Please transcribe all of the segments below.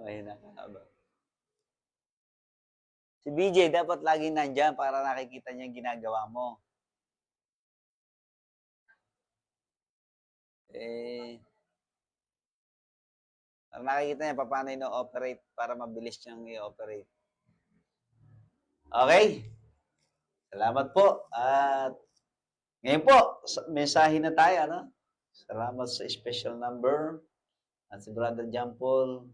May nakakaba. Si BJ dapat laging nandiyan para nakikita niya yung ginagawa mo. Eh, para nakikita niya paano ino-operate para mabilis niyang i-operate. Okay? Salamat po. At ngayon po, mensahe na tayo, ano? Salamat sa special number. At si Brother John Paul,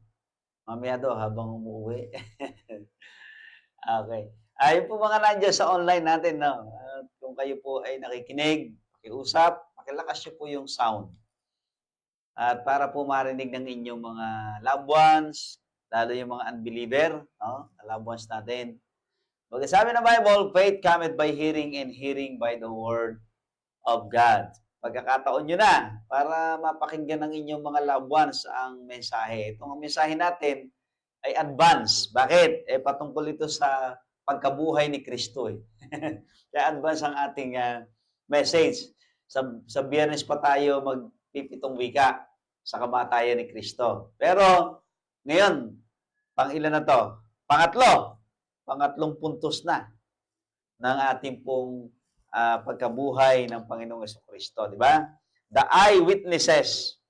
mamaya daw habang umuwi. Okay. Ayun po mga nandiyan sa online natin, no? At kung kayo po ay nakikinig, pakiusap, pakilakas niyo po yung sound. At para po marinig ng inyong mga loved ones, lalo yung mga unbeliever, no? Loved ones natin. Sabi ng Bible, faith cometh by hearing and hearing by the word of God. Pagkakataon nyo na para mapakinggan ng inyong mga loved ones ang mensahe. Itong mensahe natin ay advance. Bakit? Patungkol ito sa pagkabuhay ni Kristo. Kaya advance ang ating message. Sa Biyernes pa tayo magpipitong wika sa kamatayan ni Kristo. Pero ngayon, pang-ilan na to? Pangatlong puntos na ng ating pong pagkabuhay ng Panginoong Jesucristo, di ba? The eyewitnesses.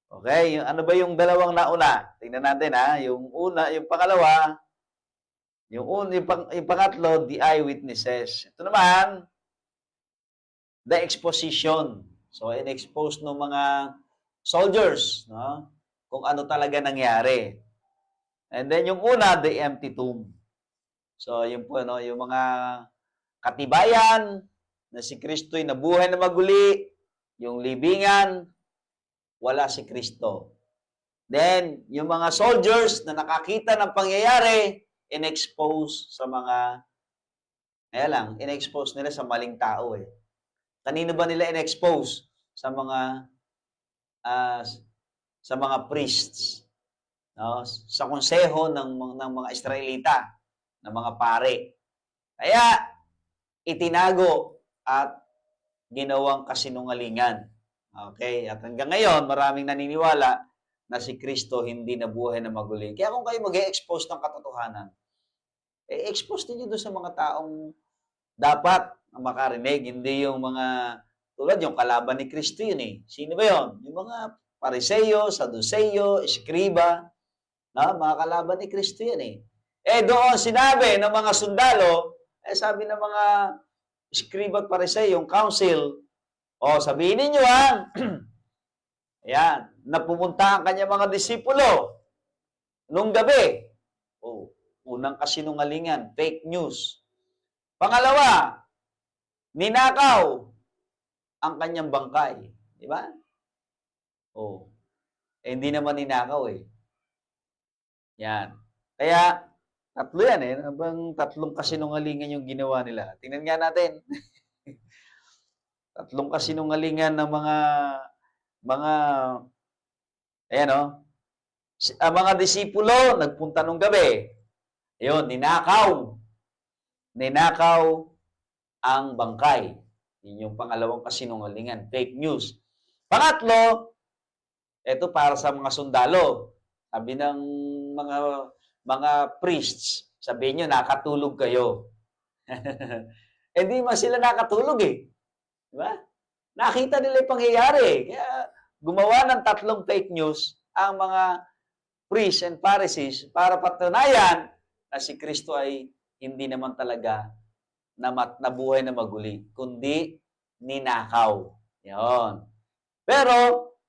Okay, ano ba yung dalawang nauna? Tingnan natin yung una, yung pangalawa, yung pangatlo, the eyewitnesses. Ito naman, the exposition. So, in-expose ng mga soldiers, no? Kung ano talaga nangyari. And then yung una, the empty tomb. So, yun po, no, yung mga katibayan na si Kristo'y nabuhay na maguli, yung libingan, wala si Kristo. Then, yung mga soldiers na nakakita ng pangyayari, in-expose sa mga, in-expose nila sa maling tao Kanino ba nila in-expose? Sa mga priests, no? Sa konseho ng mga Israelita, ng mga pare. Kaya, itinago at ginawang kasinungalingan. Okay? At hanggang ngayon, maraming naniniwala na si Kristo hindi nabuhay na maguli. Kaya kung kayo mag-e-expose ng katotohanan, expose niyo doon sa mga taong dapat makarinig. Hindi yung mga, tulad yung kalaban ni Kristo yun Sino ba yun? Yung mga Pariseo, Saduceo, Eskriba, mga kalaban ni Kristo yan doon sinabi ng mga sundalo, sabi ng mga Eskriba at Pariseo, yung council, sabihin ninyo ayan, na pumunta ang kanyang mga disipulo nung gabi. Unang kasinungalingan, fake news. Pangalawa, ninakaw ang kanyang bangkay. Di ba? Hindi naman ninakaw Yan. Kaya, tatlo yan Habang tatlong kasinungalingan yung ginawa nila. Tingnan nga natin. Tatlong kasinungalingan ng mga disipulo, nagpunta nung gabi. Ayun, ninakaw ang bangkay. Yun yung pangalawang kasinungalingan, fake news. Pangatlo, ito para sa mga sundalo. Sabi ng mga priests, sabihin nyo, nakatulog kayo. Hindi man sila nakatulog Diba? Nakita nila yung pangyayari. Kaya gumawa ng tatlong fake news ang mga priests and Pharisees para patunayan na si Kristo ay hindi naman talaga nabuhay na maguli, kundi ninakaw. Yan. Pero,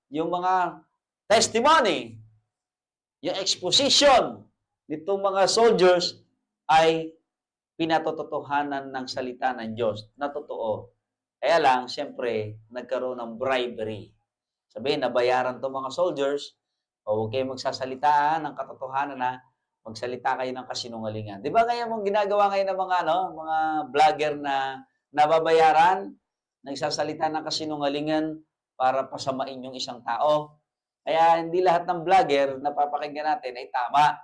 yung mga testimony, yung exposition nitong mga soldiers ay pinatototohanan ng salita ng Diyos na totoo. Kaya lang, siyempre, nagkaroon ng bribery. Sabihin, nabayaran itong mga soldiers, huwag kayo magsasalita ng katotohanan na magsalita kayo ng kasinungalingan. Di ba ngayon mong ginagawa ngayon ng mga vlogger na nababayaran, nagsasalita ng kasinungalingan para pasamain yung isang tao? Kaya hindi lahat ng vlogger na papakinggan natin ay tama.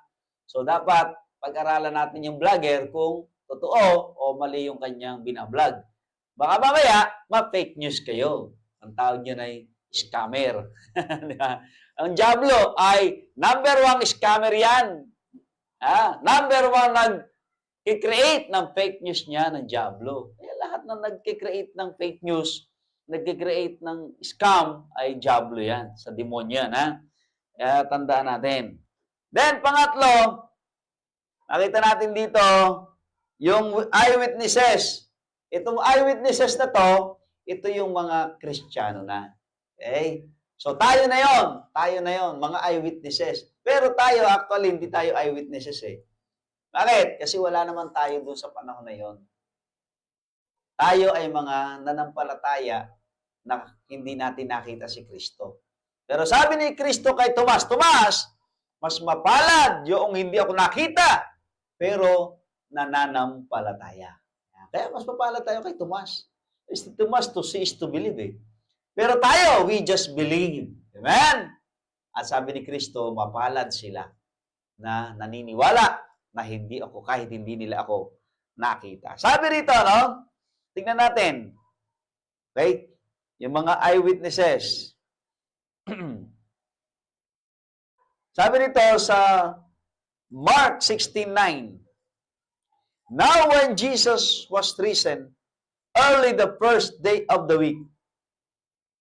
So dapat pag-aralan natin yung vlogger kung totoo o mali yung kanyang binablog. Baka mamaya, ma-fake news kayo. Ang tawag yun ay scammer. Di ba? Ang Diablo ay number 1 scammer yan. Number 1 nag-create ng fake news niya ng Diablo. Kaya lahat na nag-create ng fake news, nag-create ng scam, ay Diablo yan. Sa demonyo yan, ha? Kaya tandaan natin. Then, pangatlo, nakita natin dito, yung eyewitnesses. Itong eyewitnesses na to, ito yung mga Kristiyano na. Okay? So, tayo na yon, mga eyewitnesses. Pero tayo, actually, hindi tayo eyewitnesses eh. Bakit? Kasi wala naman tayo doon sa panahon na yon. Tayo ay mga nanampalataya na hindi natin nakita si Kristo. Pero sabi ni Kristo kay Tomas, Tomas, mas mapalad yung hindi ako nakita, pero nananampalataya. Kaya mas mapalad tayo kay Tomas. Si Tomas, to see is to believe eh. Pero tayo, we just believe. Amen? At sabi ni Kristo, mapalad sila na naniniwala na hindi ako, kahit hindi nila ako nakita. Sabi rito, no? Tingnan natin. Okay? Yung mga eyewitnesses. Sabi nito sa Mark 16:9. Now when Jesus was risen, early the first day of the week,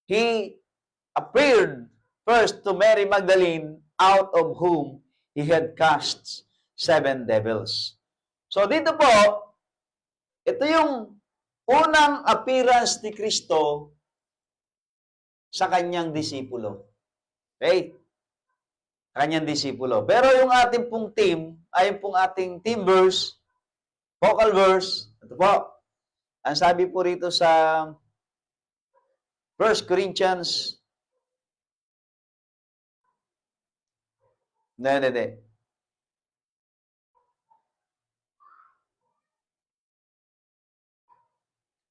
he appeared first to Mary Magdalene, out of whom he had cast 7 devils. So dito po, ito yung unang appearance ni Kristo sa kanyang disipulo. Okay? Kanyang disipulo. Pero yung ating pong team, ay pong ating team verse, vocal verse, ito po, ang sabi po rito sa 1 Corinthians, hindi.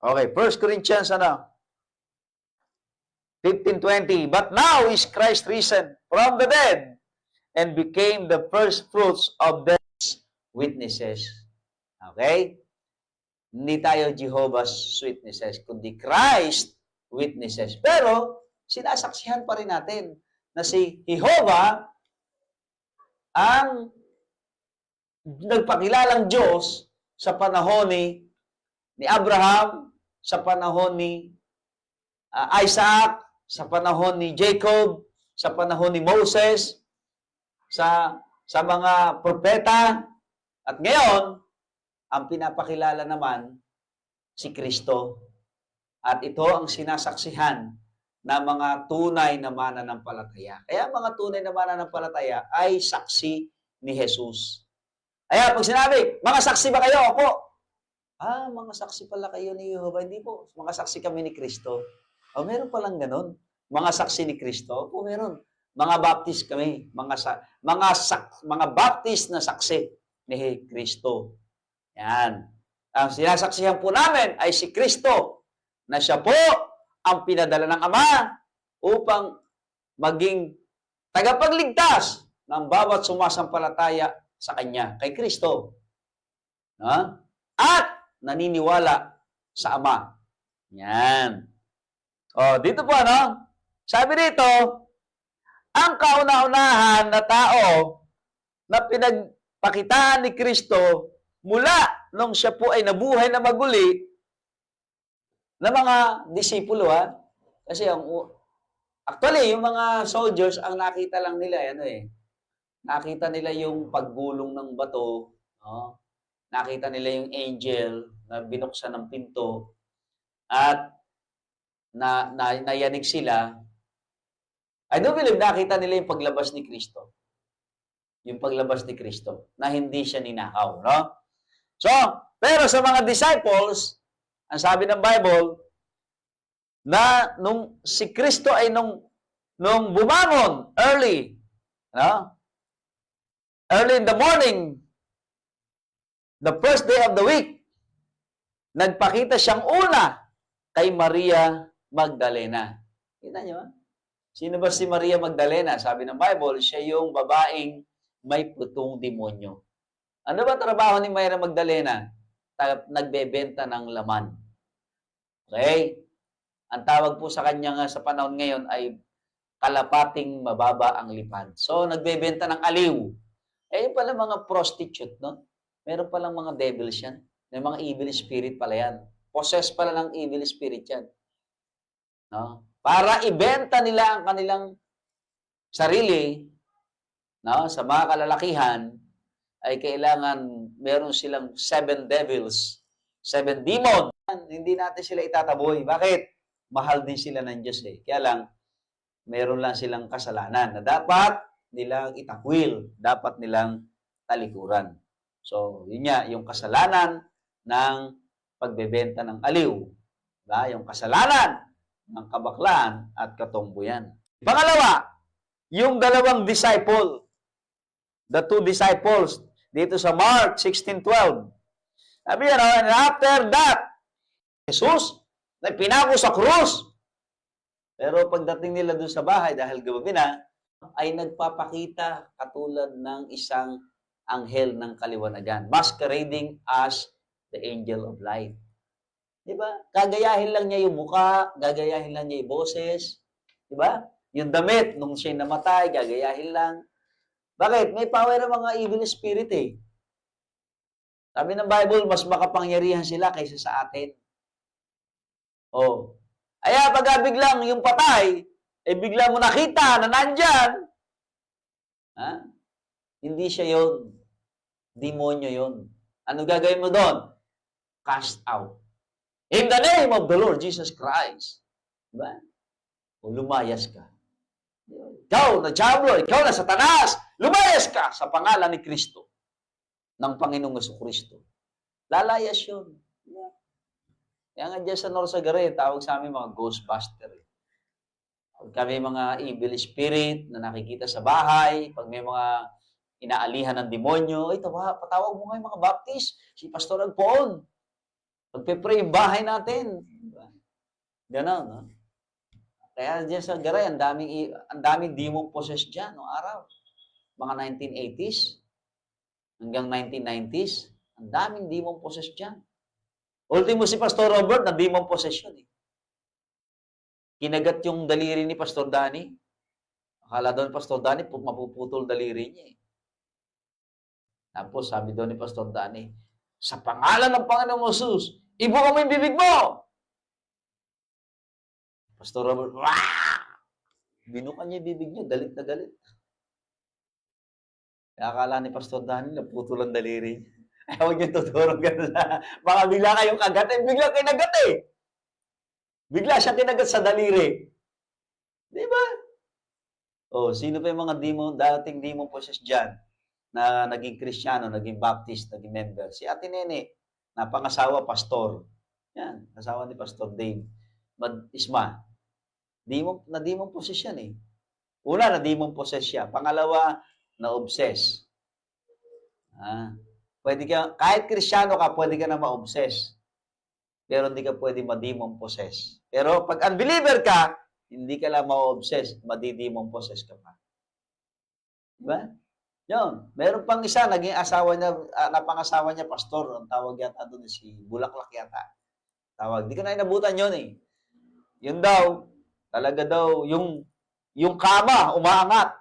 Okay, 1 Corinthians, 15:20. But now is Christ risen from the dead and became the first fruits of God's witnesses. Okay? Hindi tayo Jehovah's Witnesses, kundi Christ witnesses. Pero, sinasaksihan pa rin natin na si Jehovah ang nagpakilalang Diyos sa panahon ni Abraham, sa panahon ni Isaac, sa panahon ni Jacob, sa panahon ni Moses, sa mga propeta, at ngayon, ang pinapakilala naman si Kristo. At ito ang sinasaksihan ng mga tunay na mananampalataya. Kaya mga tunay na mananampalataya ay saksi ni Jesus. Kaya pag sinabi, mga saksi ba kayo? Opo. Mga saksi pala kayo ni Jehovah. Hindi po. Mga saksi kami ni Kristo. Meron palang ganun. Mga saksi ni Kristo. Opo, meron. Mga baptist kami. Mga baptist na saksi ni Kristo. Yan. Ang sinasaksihan po namin ay si Kristo, na siya po ang pinadala ng Ama upang maging tagapagligtas ng bawat sumasampalataya sa Kanya, kay Kristo. At naniniwala sa Ama. Yan. Dito po, sabi dito, ang kauna-unahan na tao na pinagpakitaan ni Kristo mula nung siya po ay nabuhay na maguli na mga disipulo, Kasi actually, yung mga soldiers, ang nakita lang nila, nakita nila yung paggulong ng bato, nakita nila yung angel na binuksan ng pinto, at nayanig sila. I do believe nakita nila yung paglabas ni Kristo. Yung paglabas ni Kristo, na hindi siya ninakaw, So, pero sa mga disciples, ang sabi ng Bible, na nung si Kristo ay nung bumangon early in the morning, the first day of the week, nagpakita siyang una kay Maria Magdalena. Kita niyo, Sino ba si Maria Magdalena? Sabi ng Bible, siya yung babaeng may 7 demonyo. Ano ba trabaho ni Maria Magdalena? Nagbebenta ng laman. Okay? Ang tawag po sa kanya nga sa panahon ngayon ay kalapating mababa ang lipad. So, nagbebenta ng aliw. Eh, yung pala mga prostitute, no? Meron palang mga devils yan. May mga evil spirit pala yan. Possess pala ng evil spirit yan. No? Para ibenta nila ang kanilang sarili, no? Sa mga kalalakihan, ay kailangan meron silang 7 devils, 7 demons. Hindi natin sila itataboy. Bakit? Mahal din sila ng Diyos eh. Kaya lang, meron lang silang kasalanan na dapat nilang itakwil, dapat nilang talikuran. So, yun nga, yung kasalanan ng pagbebenta ng aliw. Diba? Yung kasalanan ng kabaklaan at katomboyan. Pangalawa, yung dalawang disciple, the 2 disciples, dito sa Mark 16:12. Sabi yan, and after that, Jesus, na pinako sa krus. Pero pagdating nila doon sa bahay, dahil gabi na, ay nagpapakita katulad ng isang anghel ng kaliwanagan, masquerading as the angel of light. Diba? Gagayahin lang niya yung muka, gagayahin lang niya yung boses. Diba? Yung damit, nung siya namatay, gagayahin lang. Bakit? May power ng mga evil spirit eh. Sabi ng Bible, mas makapangyarihan sila kaysa sa atin. Oh. Kaya pag biglang yung patay, eh bigla mo nakita na nandyan, ha? Hindi siya yon. Demonyo yon. Ano gagawin mo doon? Cast out. In the name of the Lord Jesus Christ. Diba? O lumayas ka. Ikaw na Diablo, ikaw na Satanas, lumayas ka sa pangalan ni Kristo, ng Panginoong Jesucristo. Lalayas yun. Kaya nga dyan sa Norsagaray, tawag sa amin mga Ghostbuster. Pag kami mga evil spirit na nakikita sa bahay, pag may mga inaalihan ng demonyo, ay patawag mo nga yung mga Baptist, si Pastor Agpoon. Pagpe-pray yung bahay natin. Ganon, no? Kaya dyan sa Garay, ang daming demon possessed dyan noong araw. Mga 1980s hanggang 1990s, ang daming demon possessed dyan. Ultimo si Pastor Robert na demon possession eh. Kinagat yung daliri ni Pastor Danny. Akala daw ni Pastor Danny, mapuputol daliri niya eh. Tapos sabi daw ni Pastor Danny, sa pangalan ng Panginoong Jesus, ibuka mo yung bibig mo! Pastor Robert, wah! Binuka niya yung bibig niya, galit na galit. Kaya akala ni Pastor Danny, naputol ang daliri niya. Ay, huwag niyo tuturo gano'n na. Baka bigla kayong kagat. Eh, bigla kayo nagat eh. Bigla siya kinagat sa daliri. Di ba? Oh, sino pa yung mga dating demon possessed dyan na naging Kristiyano, naging Baptist, naging member? Si Ate Nene, na pangasawa, pastor. Yan, asawa ni Pastor Dave. Isma. Demon possessed yan eh. Una, na demon possessed siya. Pangalawa, na-obsess. Pwede ka, kahit Kristiyano ka, pwede ka na ma-obsess. Pero hindi ka pwede ma-demon possess. Pero pag unbeliever ka, hindi ka lang ma-obsess, madi-demon possess ka pa. Diba? Yun. Meron pang isa, naging asawa niya, napangasawa niya, pastor. Ang tawag yata doon si Bulaklak yata. Tawag. Di ko na inabutan yun eh. Yun daw, talaga daw, yung kama, umaangat.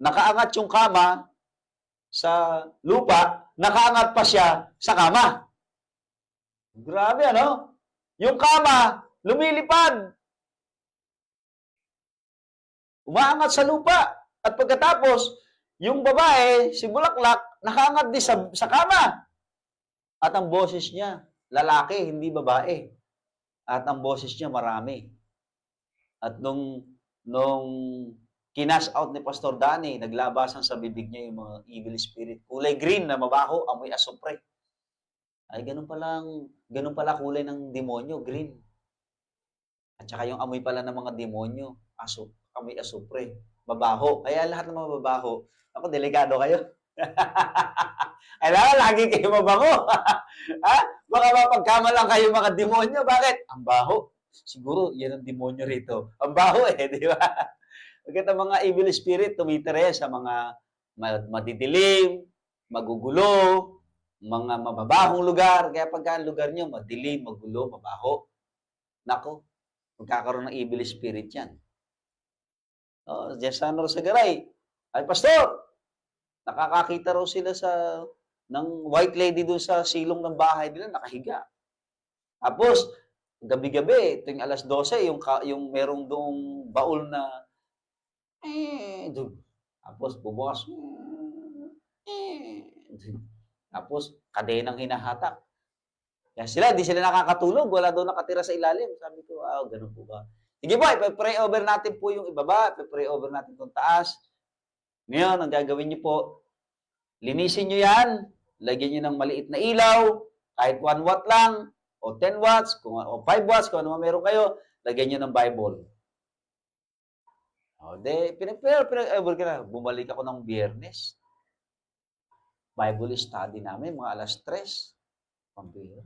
Nakaangat yung kama sa lupa, nakaangat pa siya sa kama. Grabe, ano? Yung kama, lumilipad. Umaangat sa lupa. At pagkatapos, yung babae, si Bulaklak, nakaangat din sa kama. At ang boses niya, lalaki, hindi babae. At ang boses niya, marami. At nung kinas out ni Pastor Danny, naglabasan sa bibig niya yung mga evil spirit. Kulay green na mabaho, amoy asupre. Ay, ganun pala kulay ng demonyo, green. At saka yung amoy pala ng mga demonyo, amoy asupre, mabaho. Kaya lahat ng mga mabaho, ako, delikado kayo. Kailangan lagi kayo mabango. Ha? Baka mapagkamalang kayo mga demonyo. Bakit? Ang baho. Siguro, yan ang demonyo rito. Ang baho eh, di ba? Bakit ang mga evil spirit tumitira sa mga madidilim, magugulo, mga mababahong lugar. Kaya pagka ang lugar nyo, madilim, magulo, mabaho. Nako, magkakaroon ng evil spirit yan. Diyan sa Norsagaray, ay pastor, nakakakita raw sila ng white lady doon sa silong ng bahay nila, nakahiga. Tapos, gabi-gabi, tuwing alas 12, yung merong doong baul na, doon. Tapos, bubukas, tapos, kadenang hinahatak. Kaya di sila nakakatulog, wala daw nakatira sa ilalim. Sabi ko, ganun po ba? Sige po, ipag-pray over natin po yung ibaba, ipag-pray over natin itong taas. Ngayon, ang gagawin niyo po, linisin niyo yan, lagyan niyo ng maliit na ilaw, kahit 1 watt lang, o 10 watts, o 5 watts, kung ano meron kayo, lagyan niyo ng Bible. Pinag-over ka na. Bumalik ako ng Biyernes. Bible study namin, mga alas 3. Pambira.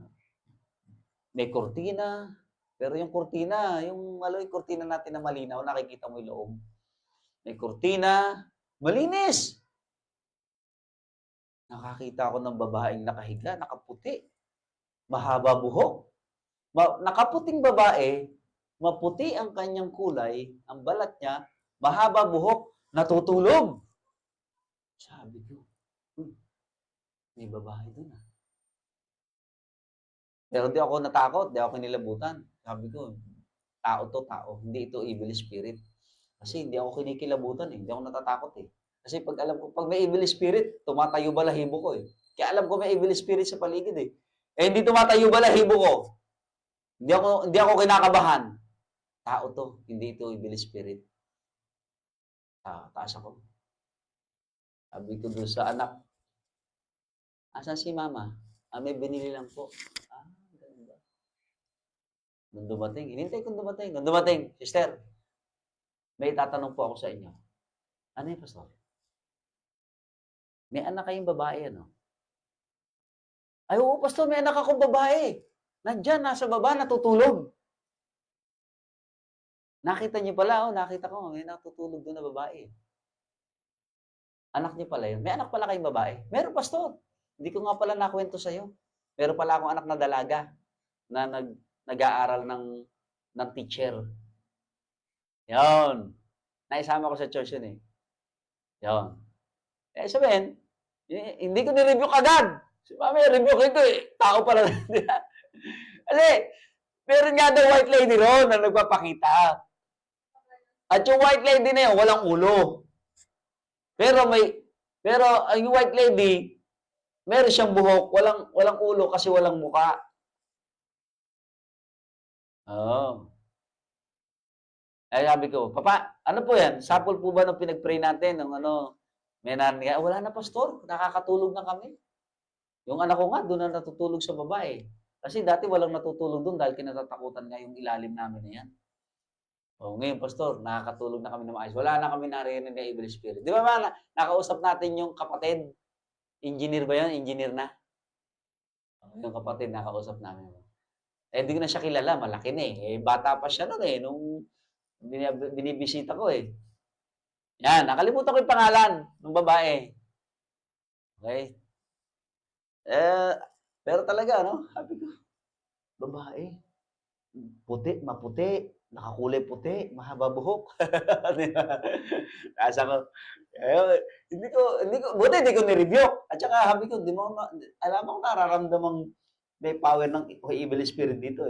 May kortina. Pero yung kortina, yung kortina natin na malinaw, nakikita mo yung loob. May kortina, malinis. Nakakita ako ng babaeng nakahiga, nakaputi. Mahaba buhok. Nakaputing babae, maputi ang kanyang kulay, ang balat niya, mahaba buhok, natutulog. Sabi ko, may babae doon. Pero di ako natakot, di ako kinilabutan. Sabi ko, tao to, tao. Hindi ito evil spirit. Kasi hindi ako kinikilabutan Hindi ako natatakot Kasi pag alam ko, pag may evil spirit, tumatayo balahibo ko Kaya alam ko may evil spirit sa paligid hindi tumatayo balahibo ko. Hindi ako kinakabahan. Tao to, hindi ito evil spirit. Taas ako. Sabi ko doon sa anak, asan si mama? May binili lang po. Ganda. Nung dumating, hinintay kong dumating. Nung dumating, sister, may tatanong po ako sa inyo. Ano yung pastor? May anak kayong babae, Ay, oo, pastor, may anak akong babae. Nandyan, nasa baba, natutulog. Nakita niyo pala, nakita ko, may natutulog doon na babae. Anak niyo pala yun. May anak pala kayong babae. Meron, pastor. Hindi ko nga pala nakwento sa'yo. Meron pala akong anak na dalaga na nag-aaral ng teacher. Yon. Naisama ko sa church yun Yon. Sabihin, hindi ko ni-review kagad. Si mami, review ko Tao pala. Kasi, meron nga daw white lady ron na nagpapakita. At yung white lady na yun, walang ulo. Pero yung white lady, meron siyang buhok, walang ulo kasi walang muka. Sabi ko, Papa, ano po yan? Sapol po ba nung pinag-pray natin? May narinig, wala na pastor, nakakatulog na kami. Yung anak ko nga, doon na natutulog sa babae. Kasi dati walang natutulog doon dahil kinatatakutan nga yung ilalim namin na yan. Ngayon, pastor, nakakatulog na kami na maayos. Wala na kami narinig na evil spirit. Di ba nakausap natin yung kapatid? Engineer ba yan? Engineer na? Yung kapatid, nakausap namin. Hindi ko na siya kilala, malaki na bata pa siya noon nung binibisita ko Yan, nakalimutan ko yung pangalan ng babae. Okay? Pero talaga, sabi ko, babae, puti, maputi, nakakulay puti, mahaba buhok. Nasa ko, buti hindi ko ni-review. At saka sabi ko, alam mo nararamdamang may power ng evil spirit dito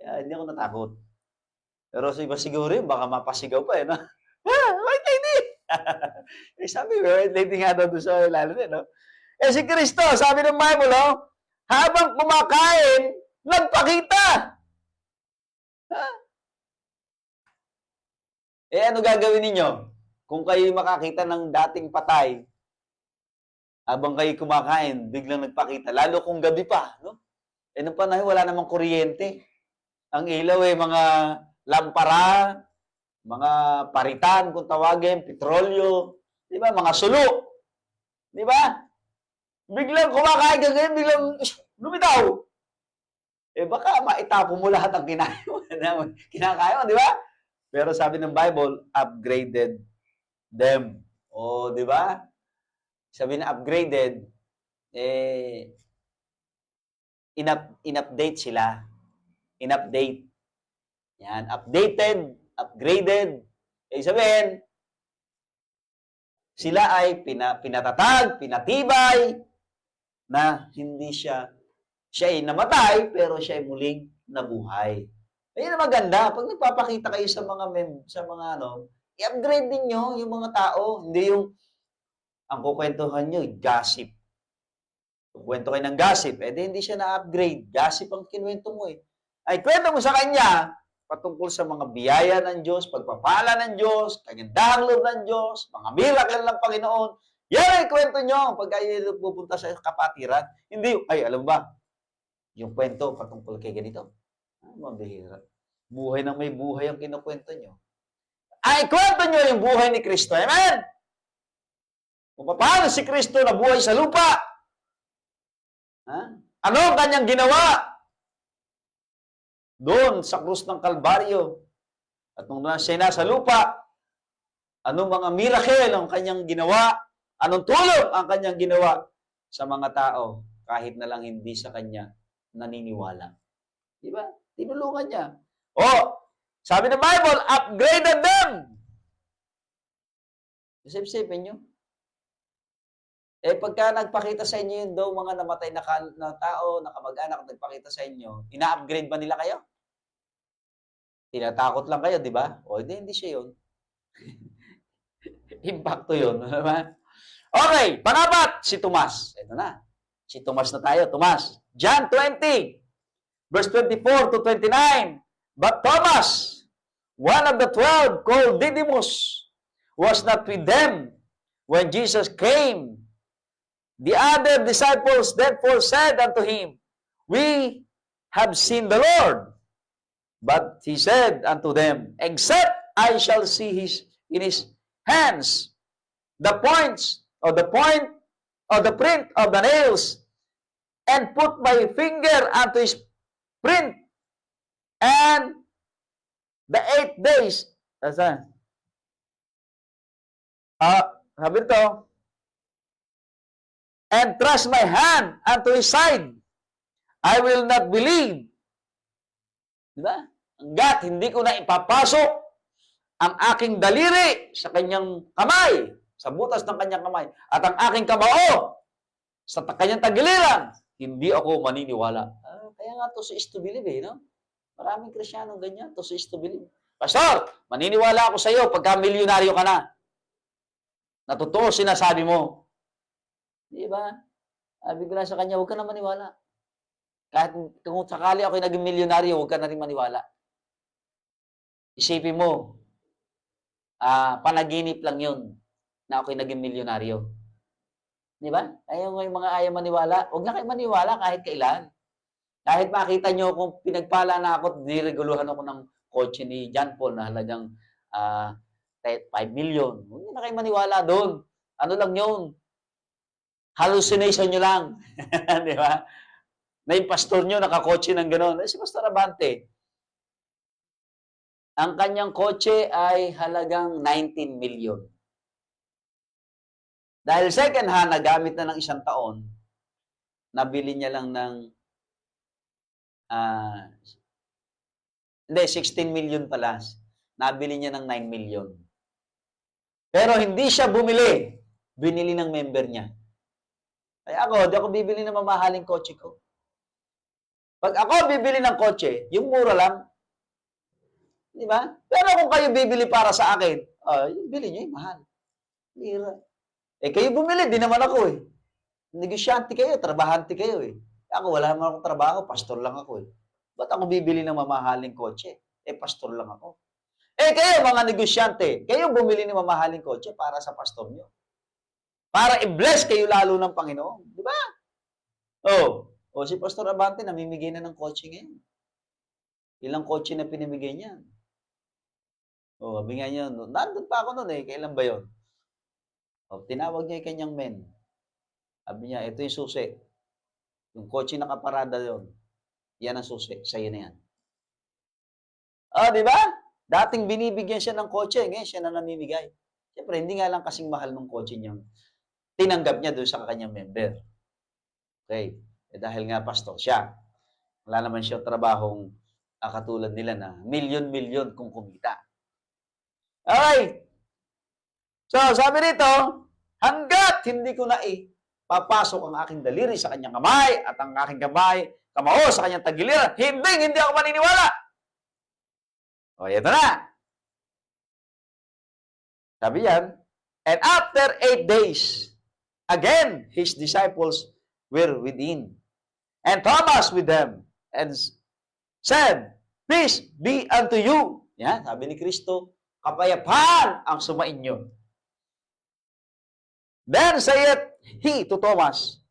Kaya hindi ako natakot. Pero sa iba siguro baka mapasigaw pa white lady! Sabi, white lady nga daw doon sa lalo si Kristo, sabi ng Bible, habang kumakain, nagpakita. Ano gagawin ninyo? Kung kayo makakita ng dating patay, habang kayo kumakain, biglang nagpakita. Lalo kung gabi pa, nung panahon, wala namang kuryente. Ang ilaw mga lampara, mga paritan, kung tawagin, petrolyo, di ba? Mga sulok. Di ba? Biglang kumakain ka ngayon, biglang lumitaw. Baka maitapo mo lahat ang kinakain mo, di ba? Pero sabi ng Bible, upgraded them. Di ba? Sabi na upgraded, in-update sila. In-update. Yan, updated, upgraded. Ibig sabihin, sila ay pinatatag, pinatibay, na hindi siya ay namatay, pero siya ay muling nabuhay. Ayun ang maganda. Pag nagpapakita kayo sa mga i-upgrade ninyo yung mga tao. Hindi yung, ang kukwentuhan nyo, gossip. Kukwento kayo ng gossip, hindi siya na-upgrade. Gossip ang kinuwento mo eh. Ay, kwento mo sa kanya, patungkol sa mga biyaya ng Diyos, pagpapala ng Diyos, kagandahang loob ng Diyos, mga miracle ng Panginoon. Yan ay kwento nyo pag kayo pupunta sa kapatiran. Hindi, ay, alam ba, yung kwento patungkol kay ganito. Mabihira. Buhay ng may buhay ang kinukwento nyo. Ay, kwento nyo yung buhay ni Kristo. Amen? Kung paano si Kristo nabuhay sa lupa. Ha? Ano ang kanyang ginawa? Doon sa krus ng Kalbaryo. At nung siya nasa lupa, anong mga miracle ang kanyang ginawa? Anong tulong ang kanyang ginawa sa mga tao kahit na lang hindi sa kanya naniniwala? Diba? Tinulungan niya. Sabi ng Bible, upgraded them. Isip-isipin nyo. Pagka nagpakita sa inyo yun daw, mga namatay na tao, na kamag-anak, nagpakita sa inyo, ina-upgrade ba nila kayo? Tinatakot lang kayo, di ba? Hindi siya yun. Impacto yun. Diba? Okay, pangapat, si Tomas. Ito na. Si Tomas na tayo, Tomas. John 20, verse 24 to 29. But Thomas, one of the 12, called Didymus, was not with them when Jesus came. The other disciples therefore said unto him, We have seen the Lord. But he said unto them, Except I shall see in his hands the point of the print of the nails, and put my finger unto his print, and the 8 days, sabi ito, and thrust my hand unto his side, I will not believe. Diba? Hanggat hindi ko na ipapasok ang aking daliri sa kanyang kamay, sa butas ng kanyang kamay, at ang aking kamao sa kanyang tagiliran, hindi ako maniniwala. Kaya nga to is to believe no? Maraming Kristiyano ganyan, to is to believe. Pastor, maniniwala ako sa iyo pagka milyonaryo ka na. Natotoo sinasabi mo. Di ba? Sabi ko na sa kanya, huwag ka na maniwala. Kahit kung sakali ako'y naging milyonaryo, huwag ka na rin maniwala. Isipin mo, panaginip lang yun na ako'y naging milyonaryo. Di ba? Ayaw nga yung mga ayaw maniwala. Huwag na kayo maniwala kahit kailan. Kahit makita nyo kung pinagpala na ako, direguluhan ako ng kotse ni John Paul na halagang 5 million. Huwag na kayo maniwala doon. Ano lang yun? Hallucination nyo lang. Di ba? Na yung pastor nyo nakakotse ng gano'n. Si Pastor Abante, ang kanyang kotse ay halagang 19 million. Dahil second hand, nagamit na ng 1 taon, nabili niya lang ng 16 million pala. Nabili niya ng 9 million. Pero hindi siya bumili. Binili ng member niya. Kaya di ako bibili ng mamahaling kotse ko. Pag ako bibili ng kotse, yung mura lang. Di ba? Pero kung kayo bibili para sa akin, yung bili nyo yung mahal. Mira. Kayo bumili, di naman ako eh. Negosyante kayo, trabahante kayo eh. Ako, wala naman akong trabaho, pastor lang ako eh. Ba't ako bibili ng mamahaling kotse? Pastor lang ako. Kayo mga negosyante, kayo bumili ng mamahaling kotse para sa pastor nyo. Para i-bless kayo lalo ng Panginoon. Di ba? Si Pastor Abante, namimigay na ng kotse ngayon. Ilang kotse na pinamigay niya. Sabi nga niya, nandun pa ako noon kailan ba yun? Tinawag niya yung kanyang men. Sabi niya, ito yung susi. Yung kotse nakaparada yun. Yan ang susi. Sa'yo na yan. Di ba? Dating binibigyan siya ng kotse, ngayon siya na namimigay. Siyempre, hindi nga lang kasing mahal ng kotse niyang tinanggap niya doon sa kanyang member. Okay. Dahil nga pastor siya. Wala naman siya trabahong Katulad nila na milyon-milyon kung kumita. Okay. So, sabi rito, hanggat hindi ko na papasok ang aking daliri sa kanyang kamay at ang aking kamao sa kanyang tagiliran, hindi ako maniniwala. O, ito na. Sabi yan, and after 8 days, again, his disciples were within, and Thomas with them, and said, peace be unto you. Yan, sabi ni Kristo, kapayapaan ang sumainyo. Then saith he to Thomas,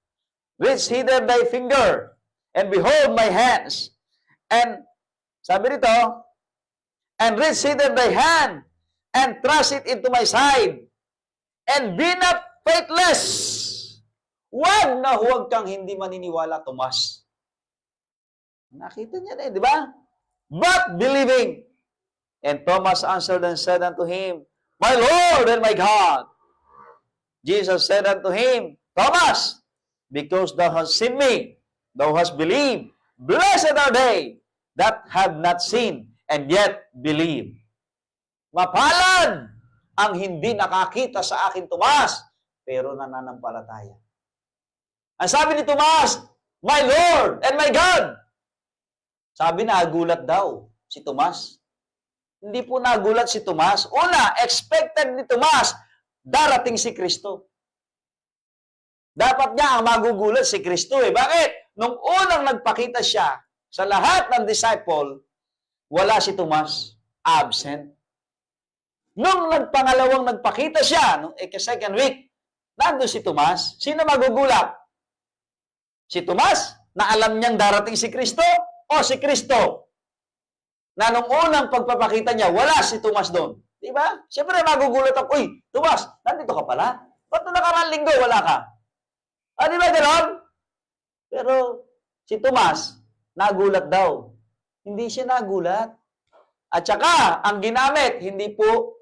reach hither thy finger, and behold my hands. And, sabi rito, and reach hither thy hand, and thrust it into my side, and be not faithless. Huwag kang hindi maniniwala, Tomas. Nakita niya na di ba? But believing. And Thomas answered and said unto him, my Lord and my God. Jesus said unto him, Thomas, because thou hast seen me, thou hast believed. Blessed are they that have not seen, and yet believe. Mapalad ang hindi nakakita sa akin, Tomas, pero nananampalataya. Ang sabi ni Tomas, my Lord and my God. Sabi na, nagulat daw si Tomas. Hindi po nagulat si Tomas. Una, expected ni Tomas, darating si Kristo. Dapat niya ang magugulat si Kristo eh. Bakit? Nung unang nagpakita siya sa lahat ng disciple, wala si Tomas. Absent. Nung pangalawang nagpakita siya, nung second week, nandun si Tomas. Sino magugulat? Si Tomas, na alam niyang darating si Kristo, o si Kristo, na nung unang pagpapakita niya, wala si Tomas doon. Di ba? Siyempre magugulat ako, uy, Tomas, nandito ka pala? Ba't nung nakaraan linggo, wala ka? Di ba gano'n? Pero si Tomas, nagulat daw. Hindi siya nagulat. At saka, ang ginamit, hindi po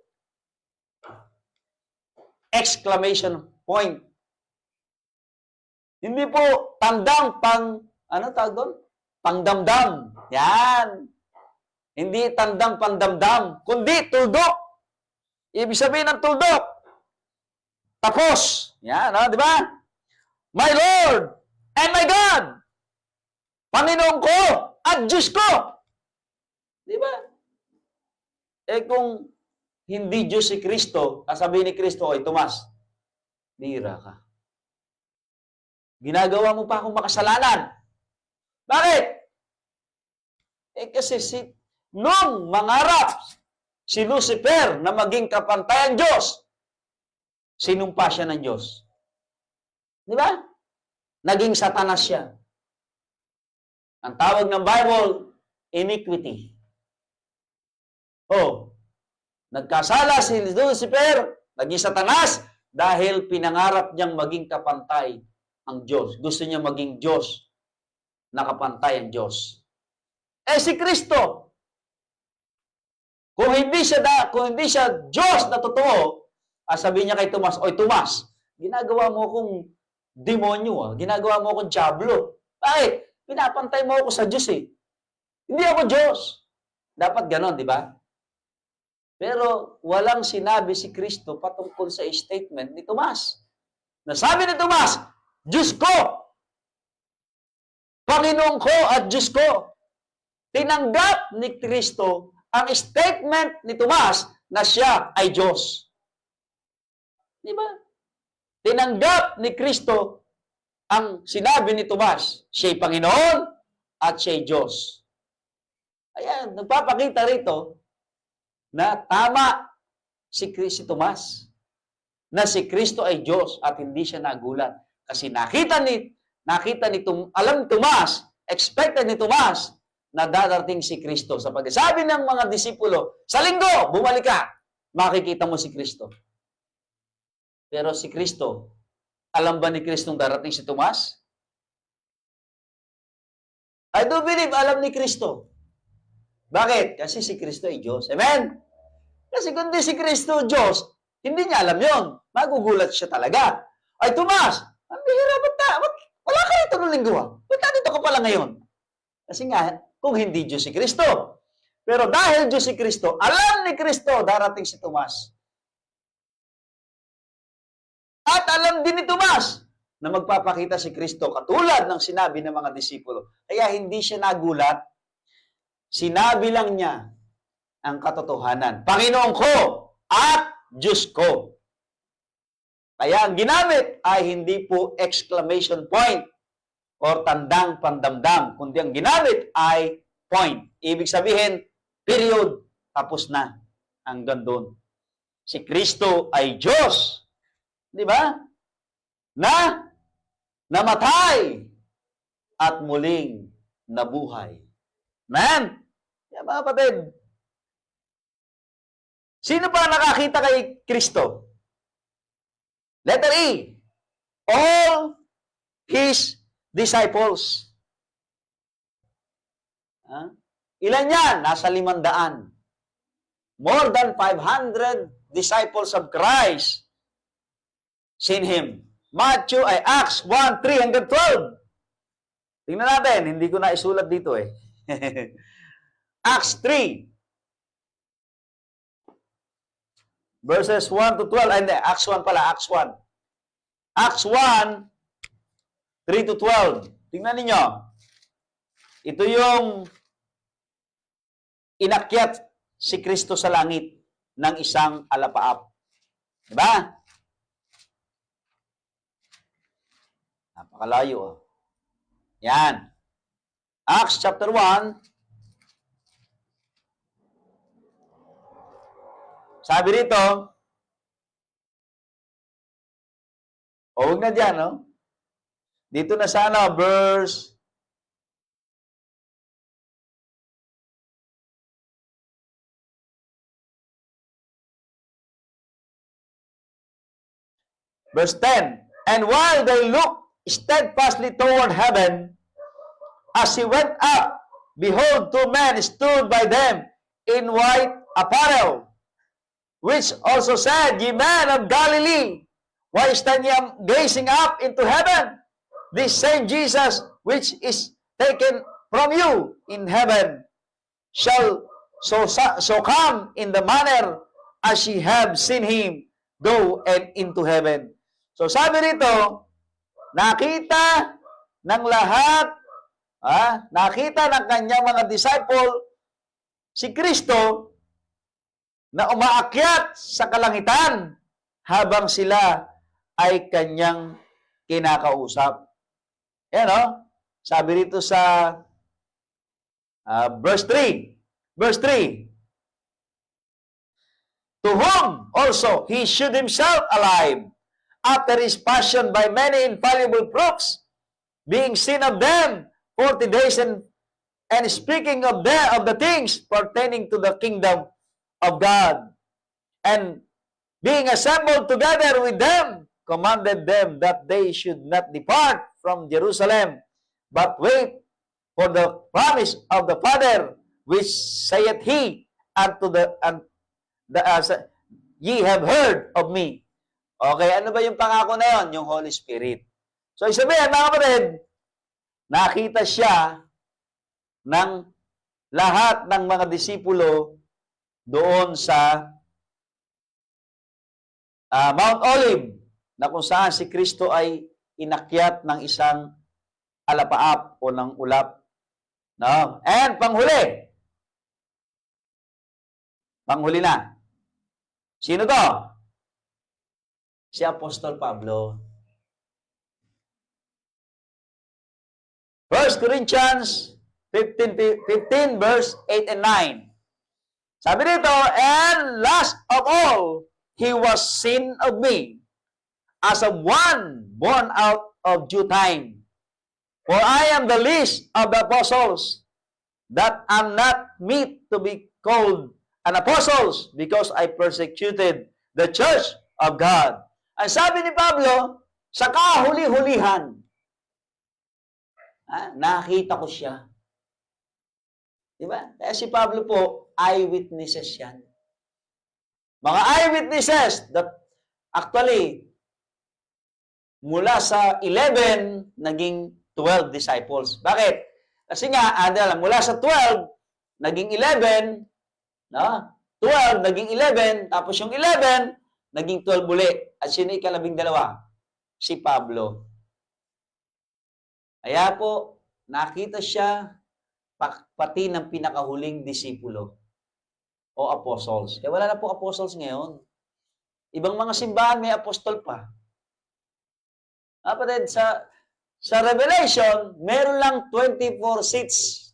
exclamation point. Hindi po tandang ano tawag doon? Pangdamdam. Yan. Hindi tandang pangdamdam, kundi tuldok. Ibig sabihin ng tuldok. Tapos. Yan, di ba? My Lord and my God. Panginoon ko at Diyos ko. Di ba? Kung hindi Diyos si Kristo, sasabihin ni Kristo, ay Tomas, bira ka. Ginagawa mo pa akong makasalanan. Bakit? Kasi nung mangarap si Lucifer na maging kapantayan Diyos, sinumpa siya ng Diyos. Di ba? Naging satanas siya. Ang tawag ng Bible, iniquity. Nagkasala si Lucifer, naging satanas, dahil pinangarap niyang maging kapantay ang Diyos. Gusto niya maging Diyos, nakapantay ang Diyos. Si Kristo, kung hindi siya Diyos na totoo, sabihin niya kay Tomas, oy Tomas, ginagawa mo akong demonyo, ginagawa mo akong diablo. Bakit? Pinapantay mo ako sa Diyos eh. Hindi ako Diyos. Dapat ganon, di ba? Pero walang sinabi si Kristo patungkol sa statement ni Tomas. Nasabi ni Tomas, Diyos ko, Panginoon ko at Diyos ko. Tinanggap ni Kristo ang statement ni Tomas na siya ay Diyos. Di ba? Tinanggap ni Kristo ang sinabi ni Tomas, siya'y Panginoon at siya'y Diyos. Ayan, nagpapakita rito na tama si Tomas, na si Kristo ay Diyos at hindi siya nagulat. Kasi nakita ni alam Tomas, expected ni Tomas na darating si Kristo. Sa pagsasabi ng mga disipulo, sa linggo, bumalik ka, makikita mo si Kristo. Pero si Kristo, alam ba ni Kristong darating si Tomas? I do believe alam ni Kristo. Bakit? Kasi si Kristo ay Diyos. Amen? Kasi kung di si Kristo Diyos, hindi niya alam yon. Magugulat siya talaga. Ay, Tomas, ang bihira, ba't wala ka rito ng linggo? Ba't nandito ka pala ngayon? Kasi nga, kung hindi Diyos si Kristo. Pero dahil Diyos si Kristo, alam ni Kristo darating si Tomas. At alam din ni Tomas na magpapakita si Kristo katulad ng sinabi ng mga disipulo. Kaya hindi siya nagulat. Sinabi lang niya ang katotohanan. Panginoon ko at Diyos ko. Kaya ang ginamit ay hindi po exclamation point or tandang pandamdam, kundi ang ginamit ay point. Ibig sabihin, period, tapos na. Hanggang doon. Si Kristo ay Diyos. Di ba? Na namatay at muling nabuhay. Man, yan mga kapatid. Sino pa nakakita kay Kristo? Letter E. All His disciples. Ilan yan? Nasa 500. More than 500 disciples of Christ seen Him. Acts 1, 3 hanggang 12. Tingnan natin, hindi ko na isulat dito eh. Acts 3. Verses 1 to 12. Hindi, Acts 1 pala, Acts 1. Acts 1, 3 to 12. Tingnan ninyo. Ito yung inakyat si Kristo sa langit ng isang alapaap. Diba? Napakalayo. Yan. Acts chapter 1. Sabi rito, huwag na dyan, no? Dito na sana, verse 10. And while they looked steadfastly toward heaven, as he went up, behold, 2 men stood by them in white apparel, which also said, Ye men of Galilee, why stand ye gazing up into heaven? This same Jesus, which is taken from you in heaven, shall so come in the manner as ye have seen him go and into heaven. So sabi rito, nakita ng lahat, nakita ng kanyang mga disciple, si Kristo na umaakyat sa kalangitan habang sila ay kanyang kinakausap. Yan o, sabi rito sa verse 3. Verse 3. To whom also he showed himself alive after his passion by many infallible proofs, being seen of them 40 days and speaking of the things pertaining to the kingdom of God, and being assembled together with them, commanded them that they should not depart from Jerusalem, but wait for the promise of the Father, which saith he unto ye have heard of me. Okay, ano ba yung pangako na yon? Yung Holy Spirit. So, isabihin, mga kapatid, nakita siya ng lahat ng mga disipulo doon sa Mount Olive, na kung saan si Kristo ay inakyat ng isang alapaap o ng ulap. No? And panghuli. Panghuli na. Sino to? Si Apostol Pablo. 1 Corinthians 15 verse 8 and 9. Sabi dito, and last of all, he was seen of me, as of one born out of due time. For I am the least of the apostles, that am not meet to be called an apostles, because I persecuted the church of God. Ang sabi ni Pablo, sa kahuli-hulihan, nakita ko siya. Diba? Kaya si Pablo po, eyewitnesses yan. Mga eyewitnesses that actually, mula sa 11, naging 12 disciples. Bakit? Kasi nga, mula sa 12, naging 11, no? 12, naging 11, tapos yung 11, naging 12 uli. At sino ika-12? Si Pablo. Kaya po, nakita siya pati ng pinakahuling disipulo o apostles. Kaya wala na po apostles ngayon. Ibang mga simbahan may apostol pa. Kapatid, sa Revelation, meron lang 24 seats.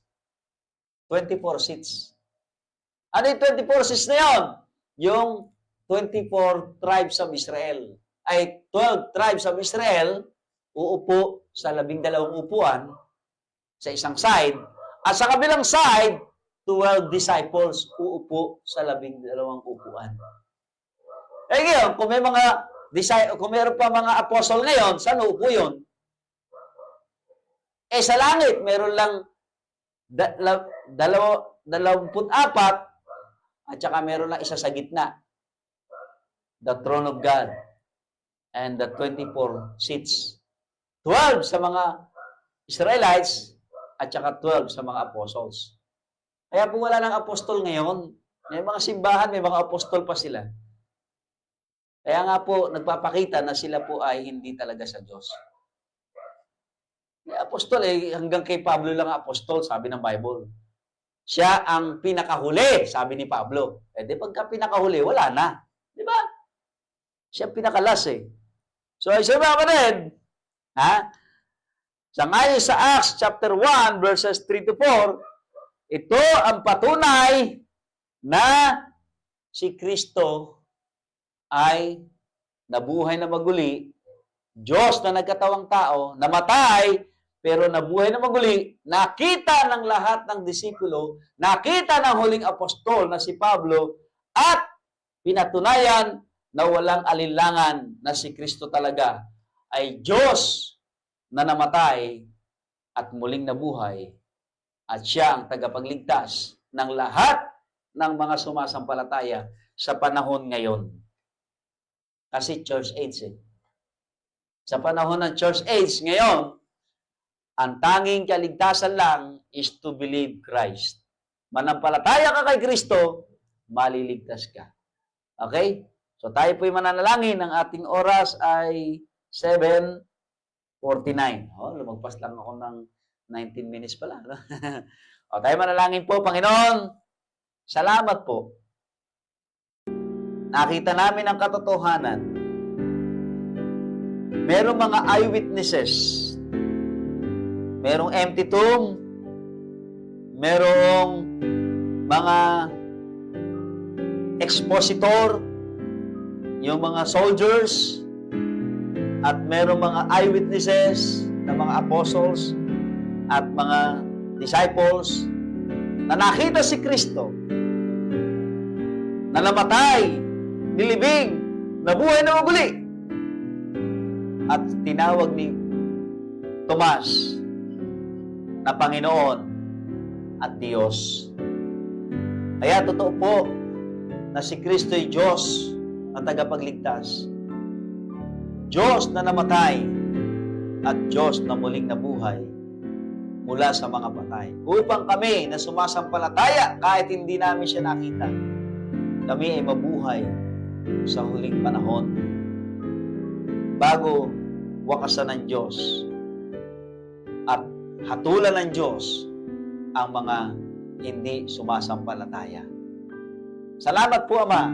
24 seats. Ano yung 24 seats na yun? Yung 24 tribes of Israel. Ay, 12 tribes of Israel uupo sa 12 upuan sa isang side. At sa kabilang side, 12 disciples uupo sa 12 upuan. Eh ngayon, kung meron pa mga apostol ngayon, saan uupo yun? Eh sa langit, meron lang 24 at saka meron lang isa sa gitna. The throne of God and the 24 seats. 12 sa mga Israelites at saka 12 sa mga apostles. Kaya po wala ng apostol ngayon. May mga simbahan, may mga apostol pa sila. Kaya nga po, nagpapakita na sila po ay hindi talaga sa Diyos. May apostol hanggang kay Pablo lang apostol, sabi ng Bible. Siya ang pinakahuli, sabi ni Pablo. Eh di pagka pinakahuli, wala na. Di ba? Siya pinakalas So, isa ba kapatid? Sangayon sa Acts chapter 1, verses 3 to 4, ito ang patunay na si Kristo ay nabuhay na maguli, Diyos na nagkatawang tao, namatay, pero nabuhay na maguli, nakita ng lahat ng disipulo, nakita ng huling apostol na si Pablo, at pinatunayan na walang alinlangan na si Kristo talaga ay Diyos na namatay at muling nabuhay, at siya ang tagapagligtas ng lahat ng mga sumasampalataya sa panahon ngayon. Kasi church age Sa panahon ng church age ngayon, ang tanging kaligtasan lang is to believe Christ. Manampalataya ka kay Kristo, maliligtas ka. Okay? So tayo po'y mananalangin. Ang ating oras ay 7:49. Lumagpas lang ako ng 19 minutes pala. O tayo manalangin po, Panginoon. Salamat po. Nakita namin ang katotohanan. Merong mga eyewitnesses. Merong empty tomb. Merong mga expositor, yung mga soldiers, at merong mga eyewitnesses na mga apostles at mga disciples na nakita si Kristo na namatay, nilibing, nabuhay na maguli, at tinawag ni Tomas na Panginoon at Diyos. Kaya totoo po na si Kristo ay Diyos ang tagapagligtas. Diyos na namatay at Diyos na muling nabuhay mula sa mga patay. Upang kami na sumasampalataya kahit hindi namin siya nakita, kami ay mabuhay sa huling panahon bago wakasan ng Diyos at hatulan ng Diyos ang mga hindi sumasampalataya. Salamat po, Ama,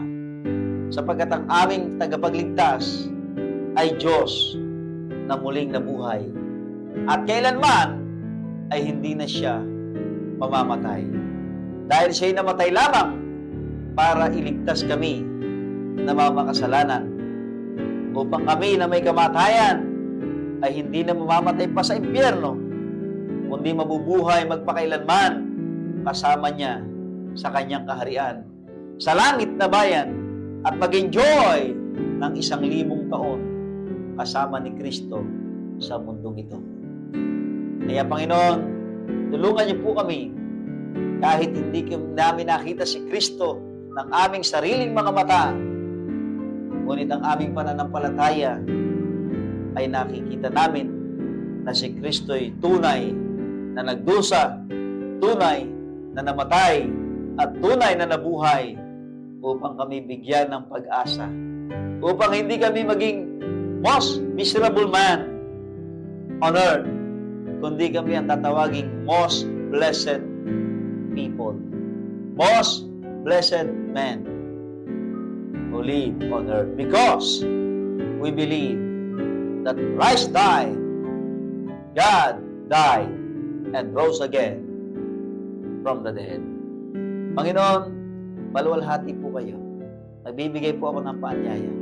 sapagkat ang aming tagapagligtas ay Diyos na muling nabuhay at kailanman ay hindi na siya mamamatay. Dahil siya'y namatay lamang para iligtas kami na mga makasalanan, upang kami na may kamatayan ay hindi na mamamatay pa sa impyerno, kundi mabubuhay magpakailanman kasama niya sa kanyang kaharian sa langit na bayan at mag-enjoy ng 1,000 taon kasama ni Kristo sa mundong ito. Kaya Panginoon, tulungan niyo po kami kahit hindi namin nakita si Kristo ng aming sariling mga mata, ngunit ang aming pananampalataya ay nakikita namin na si Kristo ay tunay na nagdusa, tunay na namatay, at tunay na nabuhay upang kami bigyan ng pag-asa, upang hindi kami maging most miserable man on earth, kundi kami ang tatawaging most blessed people, most blessed men who live on earth, because we believe that Christ died, God died, and rose again from the dead. Panginoon, maluwalhati po kayo. Nagbibigay po ako ng paanyaya.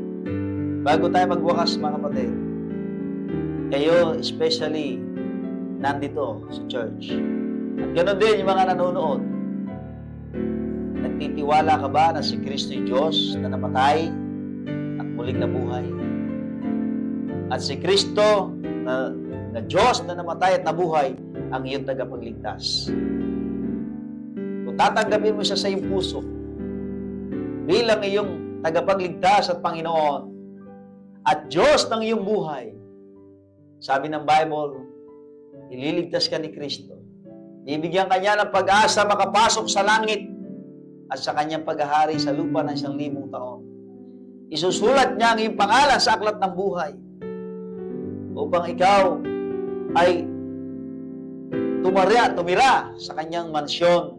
Bago tayo magwakas, mga kapatid, kayo especially nandito sa church. At ganoon din yung mga nanonood. Nagtitiwala ka ba na si Kristo yung Diyos na namatay at muling nabuhay? At si Kristo na Diyos na namatay at nabuhay ang iyong tagapagligtas. Kung tatanggapin mo siya sa iyong puso bilang iyong tagapagligtas at Panginoon at Diyos ng iyong buhay, sabi ng Bible, ililigtas ka ni Kristo. Bibigyan ka niya ng pag-asa makapasok sa langit at sa kanyang paghahari sa lupa ng 1,000 taon. Isusulat niya ang iyong pangalan sa aklat ng buhay upang ikaw ay tumira sa kanyang mansyon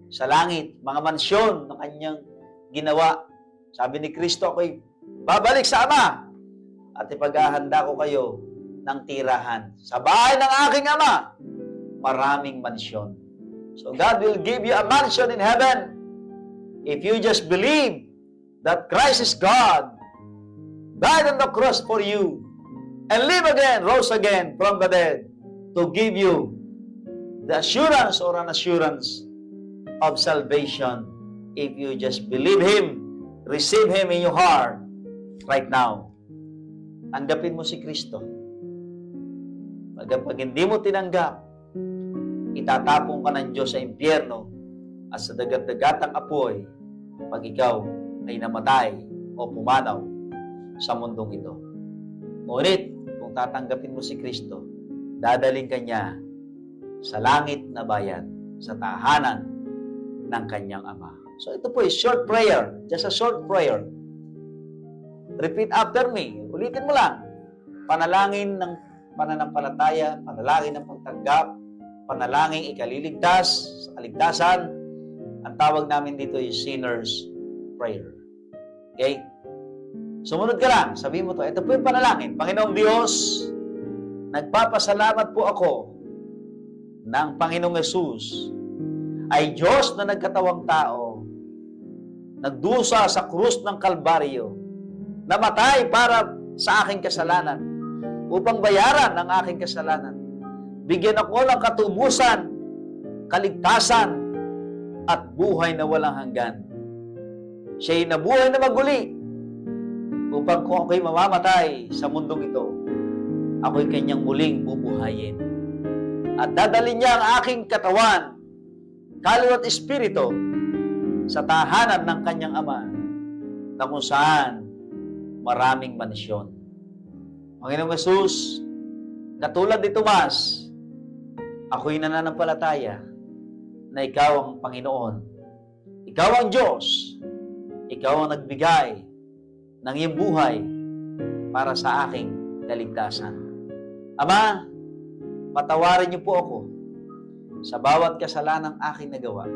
sa langit, mga mansyon na kanyang ginawa. Sabi ni Kristo, ako'y babalik sa Ama at ipaghahanda ko kayo ng tirahan. Sa bahay ng aking Ama, maraming mansyon. So God will give you a mansion in heaven if you just believe that Christ is God, died on the cross for you, and live again, rose again from the dead to give you the assurance or an assurance of salvation if you just believe Him, receive Him in your heart right now. Tanggapin mo si Kristo. Pag hindi mo tinanggap, itatapon ka ng Diyos sa impyerno at sa dagat-dagatang apoy pag ikaw ay namatay o pumanaw sa mundong ito. Ngunit, kung tatanggapin mo si Kristo, dadaling ka niya sa langit na bayan, sa tahanan ng kanyang Ama. So ito po is short prayer, just a short prayer. Repeat after me. Ulitin mo lang. Panalangin ng pananampalataya, panalangin ng pagtanggap, panalangin ikaliligtas sa kaligtasan. Ang tawag namin dito is sinner's prayer. Okay? Sumunod ka lang. Sabihin mo to. Ito po yung panalangin. Panginoong Diyos, nagpapasalamat po ako ng Panginoong Yesus ay Diyos na nagkatawang tao, nagdusa sa krus ng Kalbaryo, namatay para sa aking kasalanan, upang bayaran ang aking kasalanan. Bigyan ako ng katubusan, kaligtasan, at buhay na walang hanggan. Siya'y nabuhay na maguli, upang kung ako'y mamamatay sa mundong ito, ako'y kanyang muling bubuhayin. At dadalhin niya ang aking katawan, kaluluwa at espiritu, sa tahanan ng kanyang Ama, na kung saan maraming mansyon. Panginoong Yesus, katulad ni Tomas, ako'y nananampalataya na ikaw ang Panginoon. Ikaw ang Diyos. Ikaw ang nagbigay ng iyong buhay para sa aking kaligtasan. Ama, patawarin niyo po ako sa bawat kasalanang aking nagawa.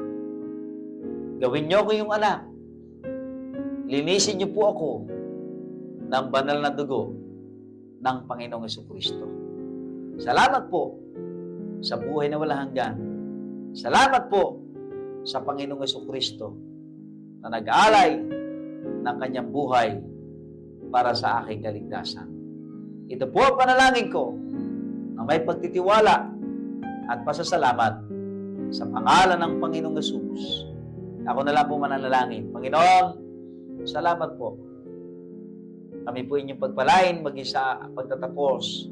Gawin niyo ko yung anak. Linisin niyo po ako ng banal na dugo ng Panginoong Jesucristo. Salamat po sa buhay na walang hanggan. Salamat po sa Panginoong Jesucristo na nag-alay ng kanyang buhay para sa aking kaligtasan. Ito po ang panalangin ko na may pagtitiwala at pasasalamat sa pangalan ng Panginoong Yesus. Ako na lang po mananalangin. Panginoon, salamat po. Kami po inyong pagpalain maging sa pagtatapos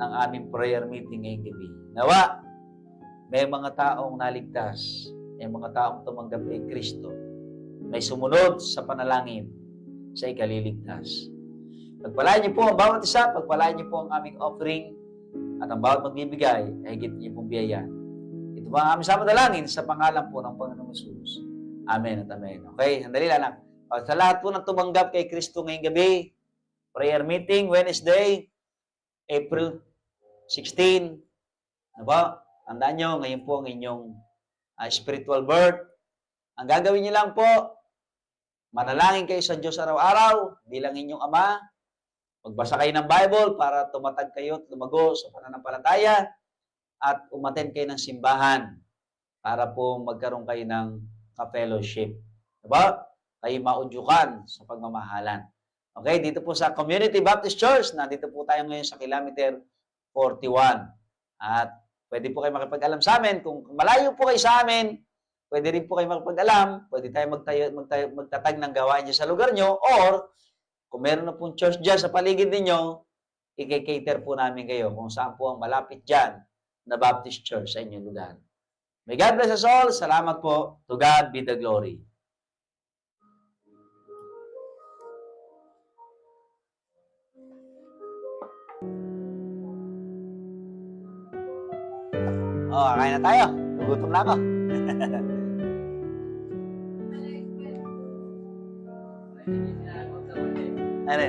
ng aming prayer meeting ngayong gabi. Nawa, may mga taong naligtas, may mga taong tumanggap kay Kristo, may sumunod sa panalangin sa ikaliligtas. Pagpalain niyo po ang bawat isa, pagpalain niyo po ang aming offering At ang bawat magbibigay ay higit niyo pong biyaya. Ito ba ang aming samadalangin sa pangalan po ng Panginoong Jesus. Amen at amen. Okay, sandali lang. Sa lahat po ng tumanggap kay Kristo ngayong gabi, prayer meeting, Wednesday, April 16. Ano ba? Tandaan nyo, ngayon po ang inyong spiritual birth. Ang gagawin niyo lang po, manalangin kayo sa Diyos araw-araw, bilang inyong Ama. Magbasa kayo ng Bible para tumatag kayo at lumago sa pananampalataya at umattend kayo ng simbahan para po magkaroon kayo ng ka-fellowship. Diba? Kayo maudyukan sa pagmamahalan. Okay, dito po sa Community Baptist Church, nandito po tayo ngayon sa kilometer 41. At pwede po kayo makipag-alam sa amin. Kung malayo po kayo sa amin, pwede rin po kayo makipag-alam. Pwede tayo magtatag ng gawain dyan sa lugar nyo. Or, kung meron na pong church dyan sa paligid ninyo, i-cater po namin kayo kung saan po ang malapit dyan na Baptist Church sa inyong lugar. May God bless us all. Salamat po. To God be the glory. Kain na tayo. Nagutom na ako. Ano?